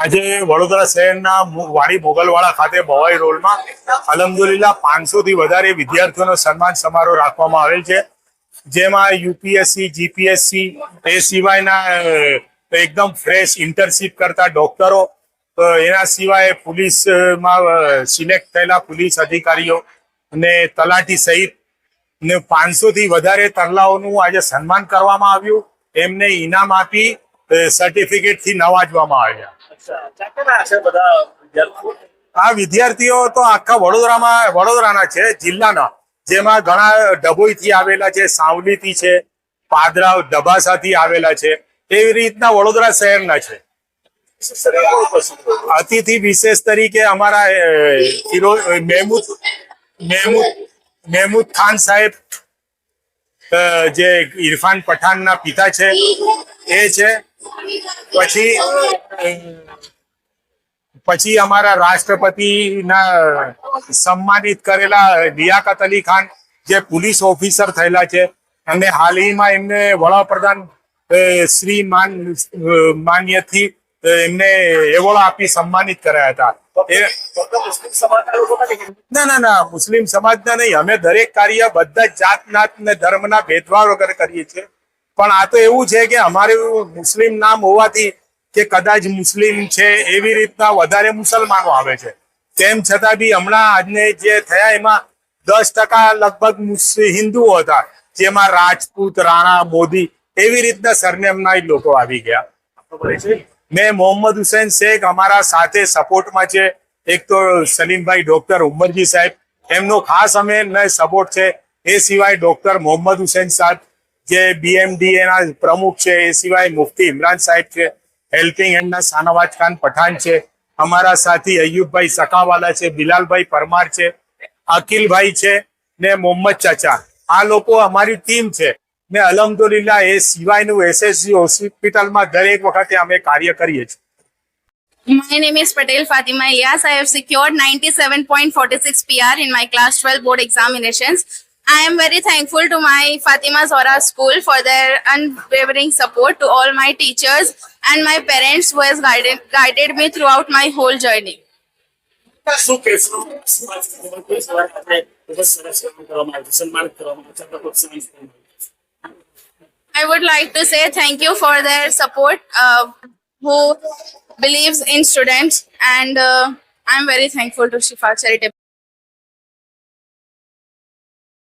આજે વડોદરા શહેરના વાડી મોગલવાડા ખાતે ભવાઈ રોડમાં અલહમદુલિલ્લાહ 500 થી વધારે વિદ્યાર્થીઓનો સન્માન સમારોહ રાખવામાં આવેલ છે, જેમાં યુપીએસસી, જીપીએસસી એ સિવાયના એકદમ ફ્રેશ ઇન્ટર્નશીપ કરતા ડોક્ટરો, એના સિવાય પોલીસમાં સિલેક્ટ થયેલા પોલીસ અધિકારીઓ અને તલાટી સહિત ને 500 થી વધારે તરલાઓનું આજે સન્માન કરવામાં આવ્યું. એમને ઇનામ આપી સર્ટિફિકેટ થી નવાજવામાં આવ્યા. આ વિદ્યાર્થીઓ તો આખા વડોદરાના છે, જિલ્લાના, જેમાં ઘણા ડભોઈ થી આવેલા છે, સાવલી થી છે, પાદરા દબાસા થી આવેલા છે, એવી રીતના વડોદરા શહેરના છે. અતિથિ વિશેષ તરીકે અમારા મહેમૂદ ખાન સાહેબ, જે ઇરફાન પઠાણના પિતા છે, એ છે. પછી અમારા રાષ્ટ્રપતિના સન્માનિત કરેલા લિયાકત અલી ખાન, જે પોલીસ ઓફિસર થયેલા છે, અને હાલમાં એમને વડાપ્રધાન શ્રી માન્યથી એમને એવોર્ડ આપી સન્માનિત કર્યા હતા. ના, મુસ્લિમ સમાજના નહીં. અમે દરેક કાર્ય બધા જાત નાત ને ધર્મના ભેદભાવ વગર કરીએ છીએ. પણ આ તો એવું છે કે અમારે મુસ્લિમ નામ હોવાથી કે કદાચ મુસ્લિમ છે એવી રીતના વધારે મુસલમાનો આવે છે. તેમ છતાં બી હમણાં આજને જે થયા એમાં 10% લગભગ હિન્દુઓ હતા, જેમાં રાજપૂત, રાણા, મોદી એવી રીતના સરનેમના લોકો આવી ગયા. મેં મોહમ્મદ હુસૈન શેખ અમારા સાથે સપોર્ટમાં છે. એક તો સલીમભાઈ ડોક્ટર ઉમરજી સાહેબ, એમનો ખાસ અમે સપોર્ટ છે. એ સિવાય ડોક્ટર મોહમ્મદ હુસૈન સાહેબ, જે BMDA ના પ્રમુખ છે. એ સિવાય મુફ્તી ઇમરાન સાહેબ છે. હેલ્પિંગ હેન્ડના શાનવાજ ખાન પઠાણ છે. અમારા સાથી અયુબભાઈ સકાવાલા છે, બિલાલભાઈ પરમાર છે, અકિલભાઈ છે ને મોહમ્મદ ચાચા. આ લોકો અમારી ટીમ છે ને અલહમદુલિલ્લાહ એ સિવાયનું SSG હોસ્પિટલમાં દરેક વખતે અમે કાર્ય કરીએ છીએ. My name is Patel Fatima Ilyas. I have secured 97.46 PR in my class 12 board examinations. I am very thankful to my Fatima Zora school for their unwavering support, to all my teachers and my parents who has guided me throughout my whole journey. I would like to say thank you for their support, who believes in students, and I'm very thankful to Shifa Charitable.